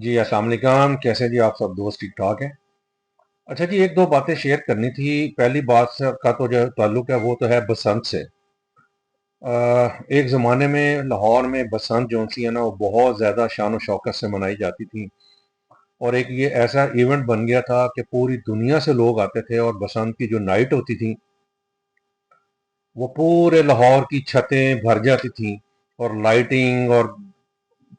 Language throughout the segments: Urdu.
جی السلام علیکم، کیسے جی آپ سب دوست ٹھیک ٹھاک ہیں؟ اچھا جی، ایک دو باتیں شیئر کرنی تھی۔ پہلی بات کا تو جو تعلق ہے وہ تو ہے بسنت سے۔ ایک زمانے میں لاہور میں بسنت جو سی ہے نا، وہ بہت زیادہ شان و شوکت سے منائی جاتی تھی، اور ایک یہ ایسا ایونٹ بن گیا تھا کہ پوری دنیا سے لوگ آتے تھے، اور بسنت کی جو نائٹ ہوتی تھی وہ پورے لاہور کی چھتیں بھر جاتی تھیں، اور لائٹنگ اور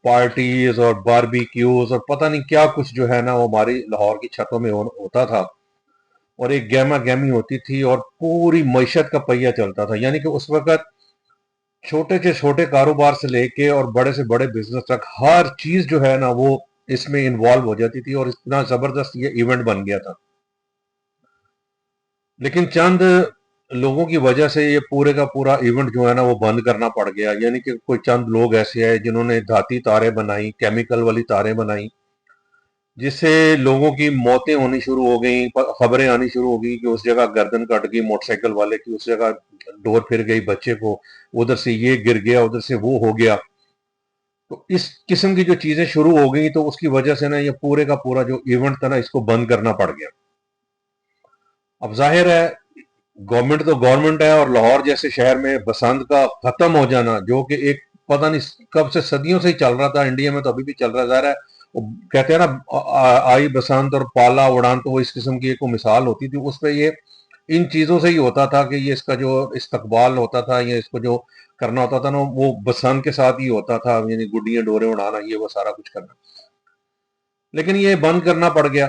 پارٹیز اور باربیکیوز اور پتہ نہیں کیا کچھ جو ہے نا وہ ہماری لاہور کی چھتوں میں ہوتا تھا، اور ایک گہما گہمی ہوتی تھی، اور پوری معیشت کا پہیہ چلتا تھا۔ یعنی کہ اس وقت چھوٹے سے چھوٹے کاروبار سے لے کے اور بڑے سے بڑے بزنس تک ہر چیز جو ہے نا وہ اس میں انوالو ہو جاتی تھی، اور اتنا زبردست یہ ایونٹ بن گیا تھا۔ لیکن چند لوگوں کی وجہ سے یہ پورے کا پورا ایونٹ جو ہے نا وہ بند کرنا پڑ گیا۔ یعنی کہ کوئی چند لوگ ایسے ہیں جنہوں نے دھاتی تاریں بنائی، کیمیکل والی تاریں بنائی، جس سے لوگوں کی موتیں ہونی شروع ہو گئیں، خبریں آنی شروع ہو گئی کہ اس جگہ گردن کٹ گئی موٹر سائیکل والے کی، اس جگہ ڈور پھر گئی بچے کو، ادھر سے یہ گر گیا، ادھر سے وہ ہو گیا۔ تو اس قسم کی جو چیزیں شروع ہو گئی تو اس کی وجہ سے نا یہ پورے کا پورا جو ایونٹ تھا نا اس کو بند کرنا پڑ گیا۔ اب ظاہر ہے گورنمنٹ تو گورنمنٹ ہے، اور لاہور جیسے شہر میں بسنت کا ختم ہو جانا جو کہ ایک پتہ نہیں کب سے صدیوں سے ہی چل رہا تھا، انڈیا میں تو ابھی بھی چل رہا ہے، ظاہر ہے وہ کہتے ہیں نا آئی بسنت اور پالا اڑان، تو وہ اس قسم کی ایک مثال ہوتی تھی۔ اس پہ یہ ان چیزوں سے ہی ہوتا تھا کہ یہ اس کا جو استقبال ہوتا تھا یا اس کو جو کرنا ہوتا تھا نا وہ بسنت کے ساتھ ہی ہوتا تھا، یعنی گڈیاں ڈورے اڑانا یہ وہ سارا کچھ کرنا، لیکن یہ بند کرنا پڑ گیا۔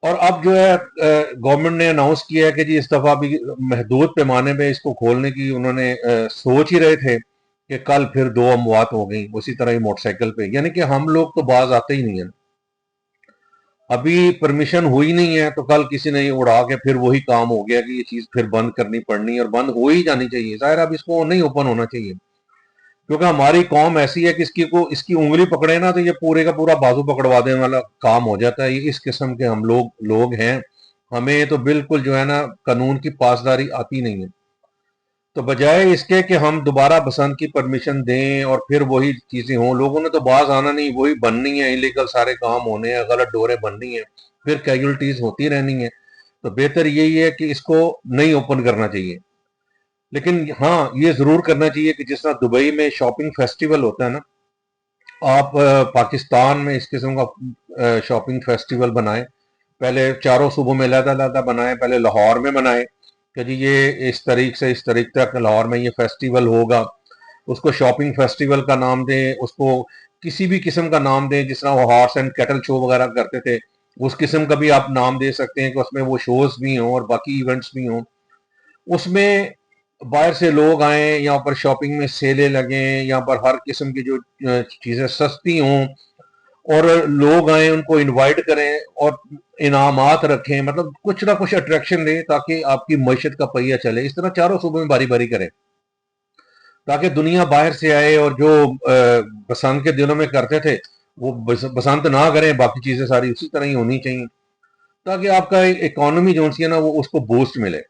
اور اب جو ہے گورنمنٹ نے اناؤنس کیا ہے کہ جی اس دفعہ بھی محدود پیمانے پہ اس کو کھولنے کی انہوں نے سوچ ہی رہے تھے کہ کل پھر دو اموات ہو گئیں اسی طرح ہی موٹر سائیکل پہ۔ یعنی کہ ہم لوگ تو باز آتے ہی نہیں ہیں، ابھی پرمیشن ہوئی نہیں ہے تو کل کسی نے اڑا کے پھر وہی کام ہو گیا کہ یہ چیز پھر بند کرنی پڑنی اور بند ہو ہی جانی چاہیے۔ ظاہر اب اس کو نہیں اوپن ہونا چاہیے، کیونکہ ہماری قوم ایسی ہے کہ اس کی انگلی پکڑے نا تو یہ پورے کا پورا بازو پکڑوا دینے والا کام ہو جاتا ہے۔ یہ اس قسم کے ہم لوگ ہیں، ہمیں تو بالکل جو ہے نا قانون کی پاسداری آتی نہیں ہے۔ تو بجائے اس کے کہ ہم دوبارہ بسنت کی پرمیشن دیں اور پھر وہی چیزیں ہوں، لوگوں نے تو باز آنا نہیں، وہی بننی ہے، انلیگل سارے کام ہونے ہیں، غلط ڈوریں بننی ہیں، پھر کیجولٹیز ہوتی رہنی ہیں۔ تو بہتر یہی ہے کہ اس کو نہیں اوپن کرنا چاہیے۔ لیکن ہاں یہ ضرور کرنا چاہیے کہ جس طرح دبئی میں شاپنگ فیسٹیول ہوتا ہے نا، آپ پاکستان میں اس قسم کا شاپنگ فیسٹیول بنائیں۔ پہلے چاروں صوبوں میں علیحدہ علیحدہ بنائیں، پہلے لاہور میں بنائیں کہ جی یہ اس تاریخ سے اس تاریخ تک لاہور میں یہ فیسٹیول ہوگا، اس کو شاپنگ فیسٹیول کا نام دیں، اس کو کسی بھی قسم کا نام دیں، جس طرح وہ ہارس اینڈ کیٹل شو وغیرہ کرتے تھے اس قسم کا بھی آپ نام دے سکتے ہیں کہ اس میں وہ شوز بھی ہوں اور باقی ایونٹس بھی ہوں۔ اس میں باہر سے لوگ آئیں، یہاں پر شاپنگ میں سیلیں لگیں، یہاں پر ہر قسم کی جو چیزیں سستی ہوں، اور لوگ آئیں ان کو انوائٹ کریں اور انعامات رکھیں، مطلب کچھ نہ کچھ اٹریکشن دیں تاکہ آپ کی معیشت کا پہیہ چلے۔ اس طرح چاروں صوبوں میں باری باری کریں تاکہ دنیا باہر سے آئے، اور جو بسنت کے دنوں میں کرتے تھے وہ بسنت نہ کریں، باقی چیزیں ساری اسی طرح ہی ہونی چاہیے تاکہ آپ کا اکانومی جو سی ہے نا وہ اس کو بوسٹ ملے۔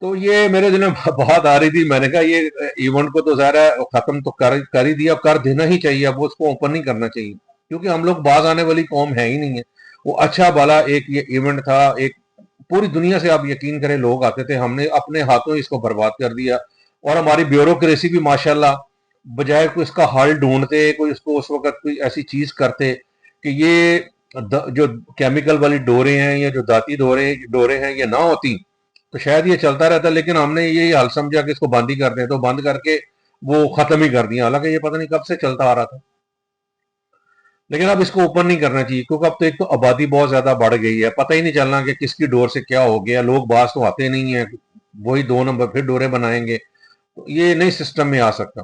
تو یہ میرے دل میں بات آ رہی تھی، میں نے کہا یہ ایونٹ کو تو ظاہر ہے ختم تو کر ہی دیا، کر دینا ہی چاہیے، اب اس کو اوپن نہیں کرنا چاہیے، کیونکہ ہم لوگ باز آنے والی قوم ہے ہی نہیں ہے۔ وہ اچھا بالا ایک یہ ایونٹ تھا، ایک پوری دنیا سے آپ یقین کریں لوگ آتے تھے، ہم نے اپنے ہاتھوں اس کو برباد کر دیا، اور ہماری بیوروکریسی بھی ماشاءاللہ بجائے کوئی اس کا حل ڈھونڈتے، کوئی اس کو اس وقت کوئی ایسی چیز کرتے کہ یہ جو کیمیکل والی ڈورے ہیں یا جو دھاتی ڈورے ہیں یہ نہ ہوتی تو شاید یہ چلتا رہتا، لیکن ہم نے یہی حل سمجھا کہ اس کو بند ہی کر دیں، تو بند کر کے وہ ختم ہی کر دیا، حالانکہ یہ پتہ نہیں کب سے چلتا آ رہا تھا۔ لیکن اب اس کو اوپن نہیں کرنا چاہیے، کیونکہ اب تو ایک تو آبادی بہت زیادہ بڑھ گئی ہے، پتہ ہی نہیں چلنا کہ کس کی ڈور سے کیا ہو گیا، لوگ باز تو آتے نہیں ہیں، وہی دو نمبر پھر ڈورے بنائیں گے، تو یہ نئی سسٹم میں آ سکتا۔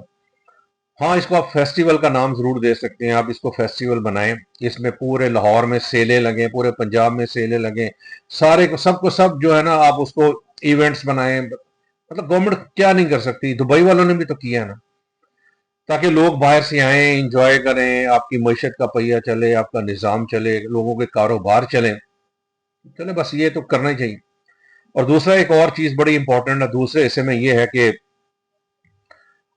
ہاں اس کو آپ فیسٹیول کا نام ضرور دے سکتے ہیں، آپ اس کو فیسٹیول بنائیں، اس میں پورے لاہور میں سیلیں لگیں، پورے پنجاب میں سیلیں لگیں، سارے کو سب جو ہے نا آپ اس کو ایونٹس بنائیں۔ مطلب گورنمنٹ کیا نہیں کر سکتی، دبئی والوں نے بھی تو کیا ہے نا، تاکہ لوگ باہر سے آئیں، انجوائے کریں، آپ کی معیشت کا پہیہ چلے، آپ کا نظام چلے، لوگوں کے کاروبار چلیں، چلے بس یہ تو کرنا ہی چاہیے۔ اور دوسرا ایک اور چیز بڑی امپورٹنٹ ہے دوسرے حصے میں، یہ ہے کہ